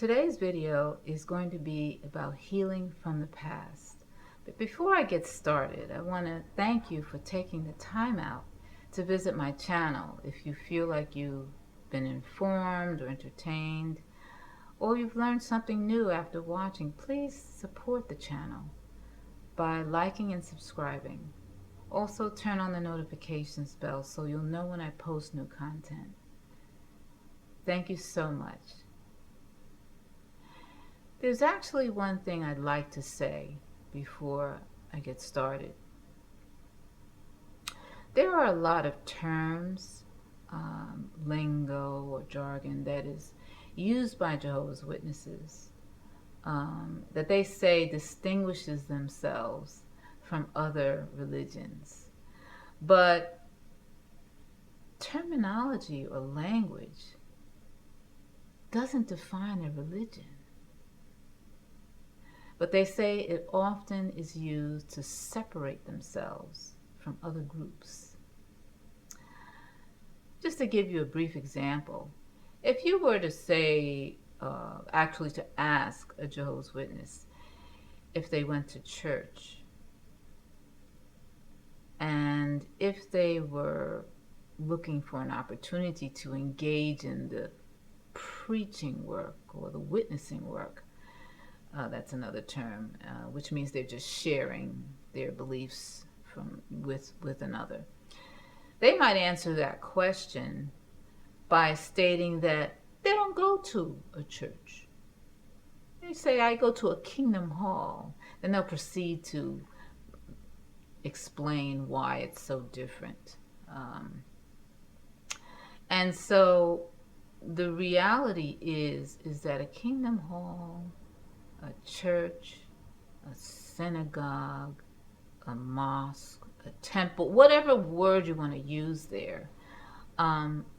Today's video is going to be about healing from the past. But before I get started, I want to thank you for taking the time out to visit my channel. If you feel like you've been informed or entertained, or you've learned something new after watching, please support the channel by liking and subscribing. Also, turn on the notifications bell so you'll know when I post new content. Thank you so much. There's actually one thing I'd like to say before I get started. There are a lot of terms, lingo or jargon that is used by Jehovah's Witnesses that they say distinguishes themselves from other religions. But terminology or language doesn't define a religion. But they say it often is used to separate themselves from other groups. Just to give you a brief example, if you were to say, actually to ask a Jehovah's Witness if they went to church, and if they were looking for an opportunity to engage in the preaching work or the witnessing work, that's another term, which means they're just sharing their beliefs with another. They might answer that question by stating that they don't go to a church. They say, I go to a kingdom hall. Then they'll proceed to explain why it's so different. And so the reality is that a kingdom hall, a church, a synagogue, a mosque, a temple, whatever word you want to use there,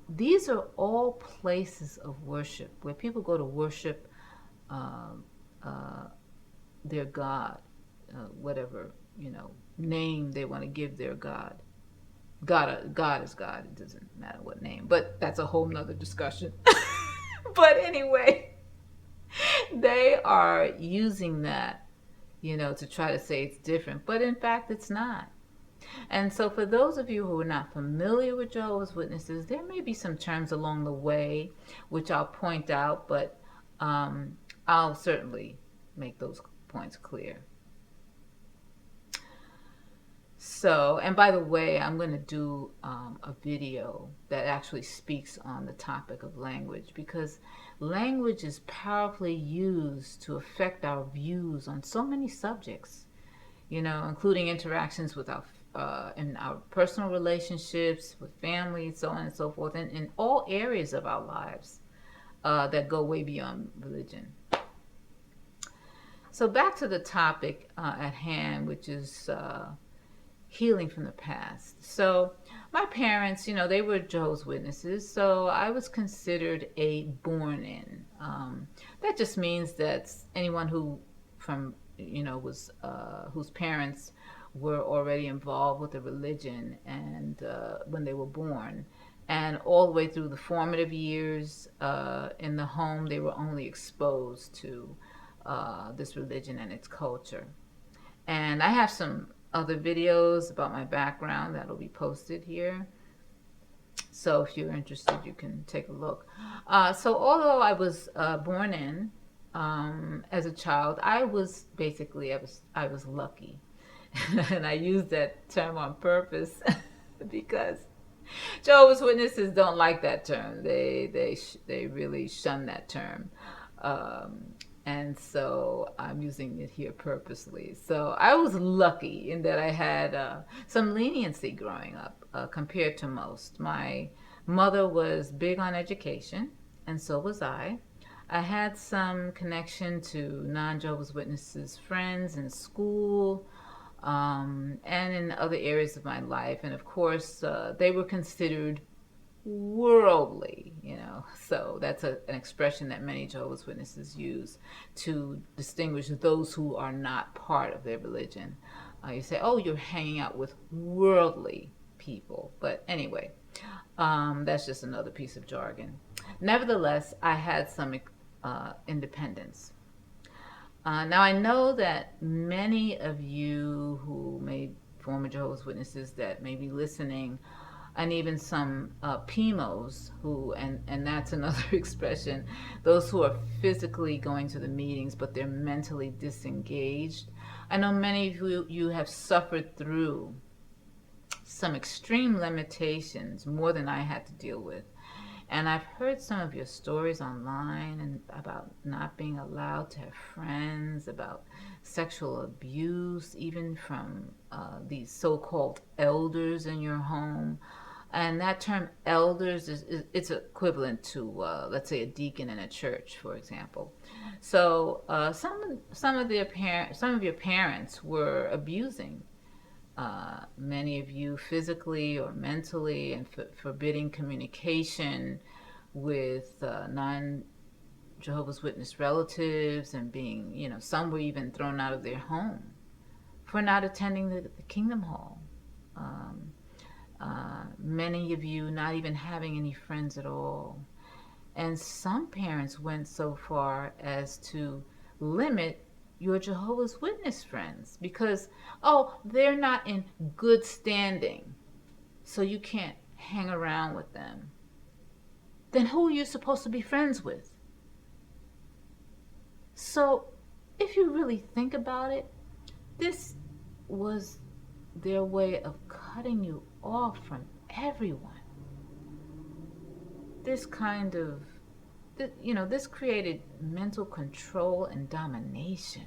these are all places of worship where people go to worship their God, whatever name they want to give their God. God is God. It doesn't matter what name, but that's a whole nother discussion. But anyway, they are using that, to try to say it's different, but in fact it's not. And so for those of you who are not familiar with Jehovah's Witnesses, there may be some terms along the way which I'll point out, but I'll certainly make those points clear. So, and by the way, I'm going to do a video that actually speaks on the topic of language, because language is powerfully used to affect our views on so many subjects, including interactions with in our personal relationships, with family, so on and so forth, and in all areas of our lives that go way beyond religion. So back to the topic at hand, which is healing from the past. So my parents, they were Jehovah's Witnesses, so I was considered a born-in. That just means that anyone who was whose parents were already involved with the religion and when they were born, and all the way through the formative years in the home, they were only exposed to this religion and its culture. And I have some other videos about my background that'll be posted here, so if you're interested you can take a look. So although I was born in as a child, I was lucky. And I use that term on purpose because Jehovah's Witnesses don't like that term. They really shun that term. And so I'm using it here purposely. So I was lucky in that I had some leniency growing up compared to most. My mother was big on education, and so was I. I had some connection to non-Jehovah's Witnesses friends in school and in other areas of my life. And of course, they were considered worldly, so that's an expression that many Jehovah's Witnesses use to distinguish those who are not part of their religion. You say, oh, you're hanging out with worldly people. But anyway, that's just another piece of jargon. Nevertheless, I had some independence. Now, I know that many of you who may former Jehovah's Witnesses that may be listening, and even some PMOs who, and that's another expression, those who are physically going to the meetings but they're mentally disengaged. I know many of you have suffered through some extreme limitations, more than I had to deal with. And I've heard some of your stories online and about not being allowed to have friends, about sexual abuse, even from these so-called elders in your home. And that term elders is it's equivalent to let's say a deacon in a church, for example. So some of your parents were abusing many of you physically or mentally, and forbidding communication with non Jehovah's Witness relatives, and being, some were even thrown out of their home for not attending the Kingdom Hall. Many of you not even having any friends at all. And some parents went so far as to limit your Jehovah's Witness friends because, they're not in good standing, so you can't hang around with them. Then who are you supposed to be friends with? So if you really think about it, this was their way of cutting you off from everyone. This kind of, this created mental control and domination.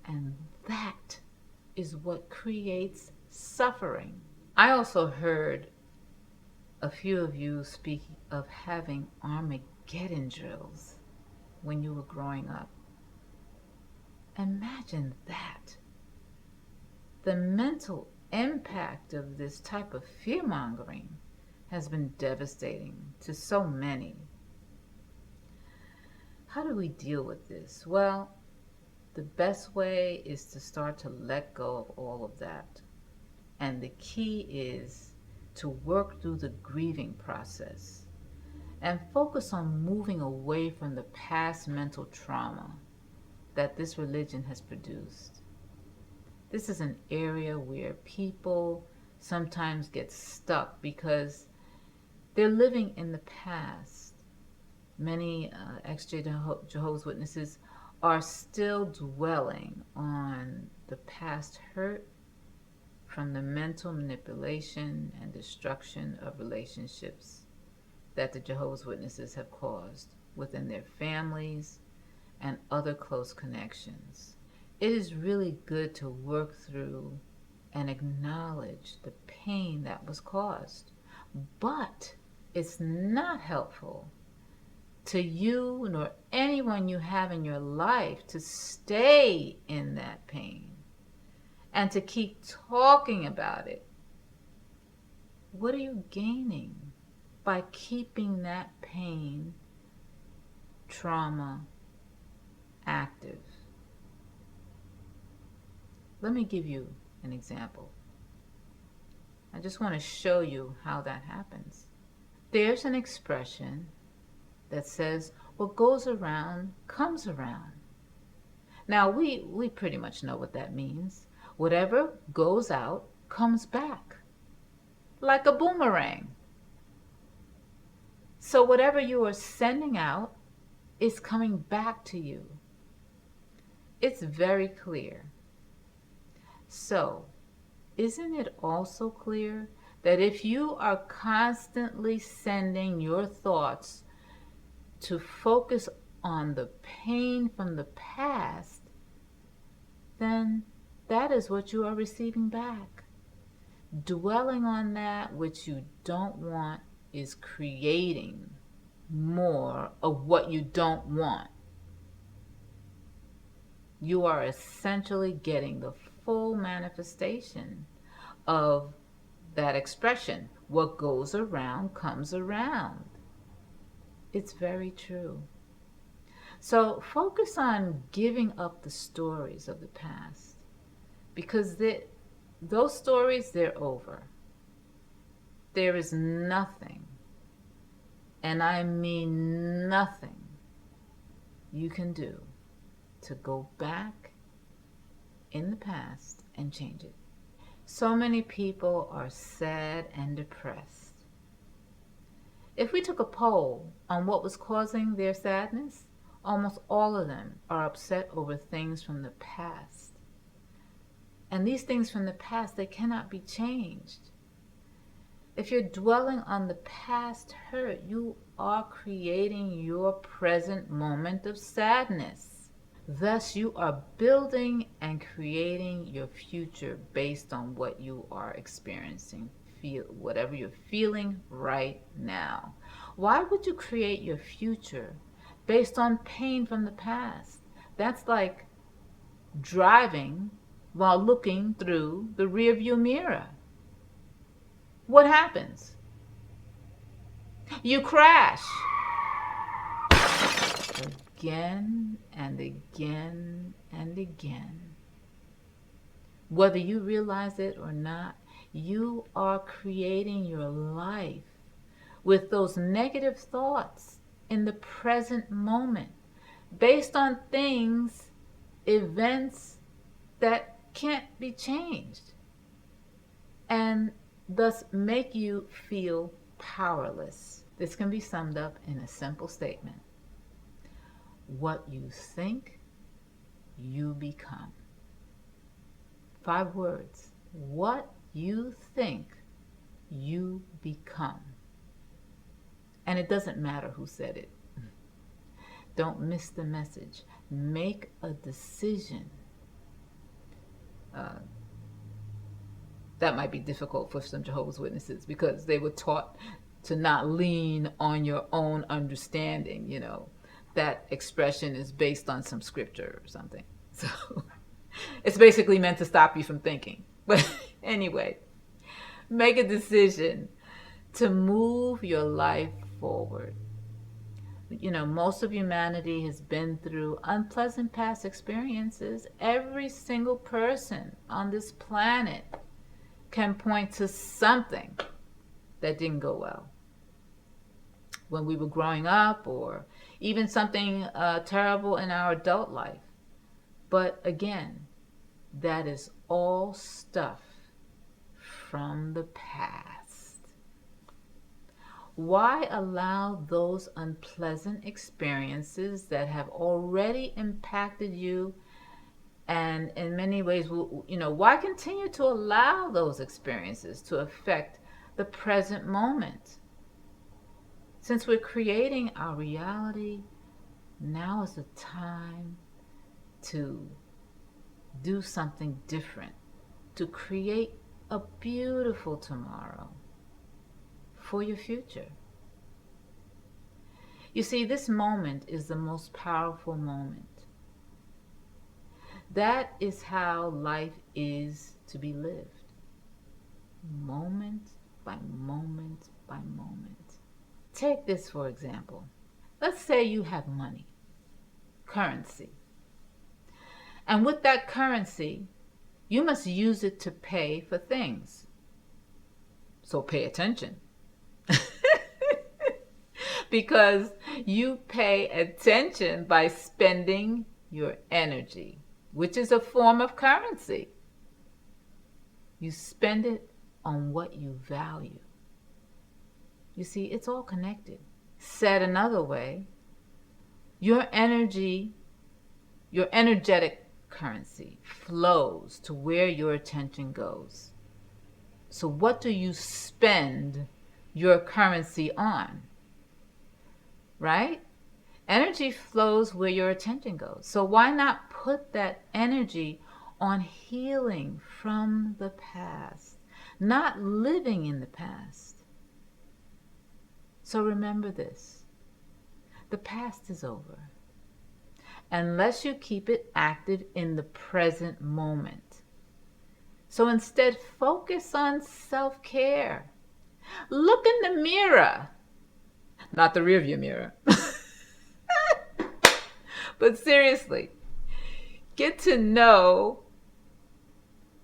And that is what creates suffering. I also heard a few of you speak of having Armageddon drills when you were growing up. Imagine that. The mental impact of this type of fear-mongering has been devastating to so many. How do we deal with this? Well, the best way is to start to let go of all of that. And the key is to work through the grieving process and focus on moving away from the past mental trauma that this religion has produced. This is an area where people sometimes get stuck because they're living in the past. Many ex-Jehovah's Witnesses are still dwelling on the past hurt from the mental manipulation and destruction of relationships that the Jehovah's Witnesses have caused within their families and other close connections. It is really good to work through and acknowledge the pain that was caused, but it's not helpful to you nor anyone you have in your life to stay in that pain and to keep talking about it. What are you gaining by keeping that pain, trauma, active? Let me give you an example. I just want to show you how that happens. There's an expression that says, what goes around comes around. Now, we pretty much know what that means. Whatever goes out comes back, like a boomerang. So whatever you are sending out is coming back to you. It's very clear. So, isn't it also clear that if you are constantly sending your thoughts to focus on the pain from the past, then that is what you are receiving back. Dwelling on that which you don't want is creating more of what you don't want. You are essentially getting the full manifestation of that expression. What goes around comes around. It's very true. So focus on giving up the stories of the past, because those stories, they're over. There is nothing And I mean nothing you can do to go back in the past and change it. So many people are sad and depressed. If we took a poll on what was causing their sadness, almost all of them are upset over things from the past. And these things from the past, they cannot be changed. If you're dwelling on the past hurt, you are creating your present moment of sadness. Thus, you are building and creating your future based on what you are experiencing, whatever you're feeling right now. Why would you create your future based on pain from the past? That's like driving while looking through the rearview mirror. What happens? You crash again and again and again. Whether you realize it or not, you are creating your life with those negative thoughts in the present moment based on things, events that can't be changed, and thus make you feel powerless. This can be summed up in a simple statement. What you think, you become. 5 words. What you think, you become. And it doesn't matter who said it. Don't miss the message. Make a decision. That might be difficult for some Jehovah's Witnesses because they were taught to not lean on your own understanding. That expression is based on some scripture or something. So it's basically meant to stop you from thinking. But anyway, make a decision to move your life forward. Most of humanity has been through unpleasant past experiences. Every single person on this planet can point to something that didn't go well when we were growing up, or even something terrible in our adult life. But again, that is all stuff from the past. Why allow those unpleasant experiences that have already impacted you, and in many ways, why continue to allow those experiences to affect the present moment? Since we're creating our reality, now is the time to do something different, to create a beautiful tomorrow for your future. You see, this moment is the most powerful moment. That is how life is to be lived, moment by moment by moment. Take this for example. Let's say you have money, currency. And with that currency, you must use it to pay for things. So pay attention. Because you pay attention by spending your energy, which is a form of currency. You spend it on what you value. You see, it's all connected. Said another way, your energy, your energetic currency flows to where your attention goes. So what do you spend your currency on? Right? Energy flows where your attention goes. So why not put that energy on healing from the past, not living in the past? So remember this, the past is over, unless you keep it active in the present moment. So instead, focus on self-care. Look in the mirror, not the rearview mirror. But seriously, get to know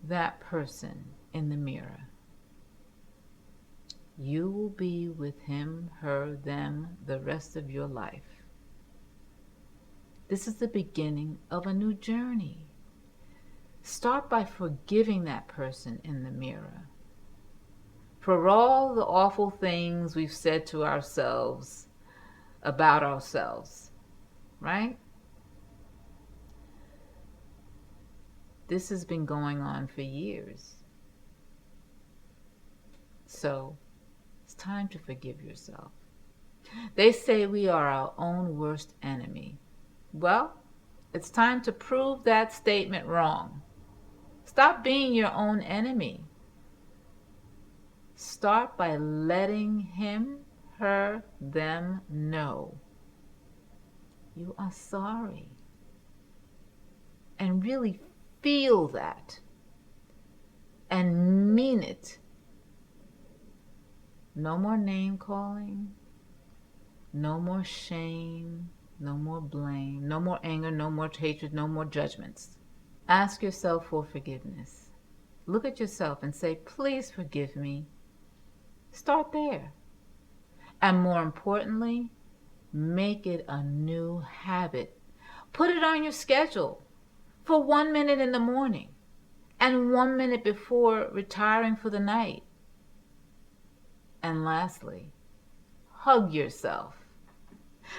that person in the mirror. You will be with him, her, them the rest of your life. This is the beginning of a new journey. Start by forgiving that person in the mirror for all the awful things we've said to ourselves about ourselves, right? This has been going on for years. So it's time to forgive yourself. They say we are our own worst enemy. Well, it's time to prove that statement wrong. Stop being your own enemy. Start by letting him, her, them know you are sorry. And really feel that. And mean it. No more name calling. No more shame. No more blame. No more anger. No more hatred. No more judgments. Ask yourself for forgiveness. Look at yourself and say, please forgive me. Start there. And more importantly, make it a new habit. Put it on your schedule for 1 minute in the morning and 1 minute before retiring for the night. And lastly, hug yourself.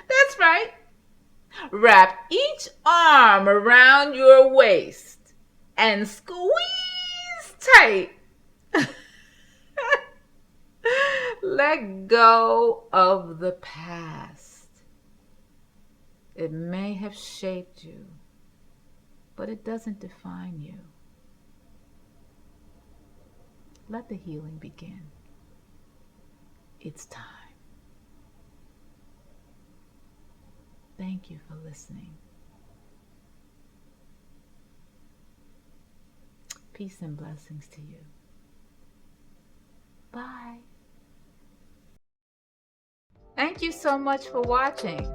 That's right. Wrap each arm around your waist and squeeze tight. Let go of the past. It may have shaped you, but it doesn't define you. Let the healing begin. It's time. Thank you for listening. Peace and blessings to you. Bye. Thank you so much for watching.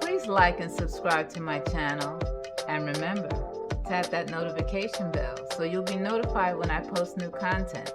Please like and subscribe to my channel. And remember, tap that notification bell so you'll be notified when I post new content.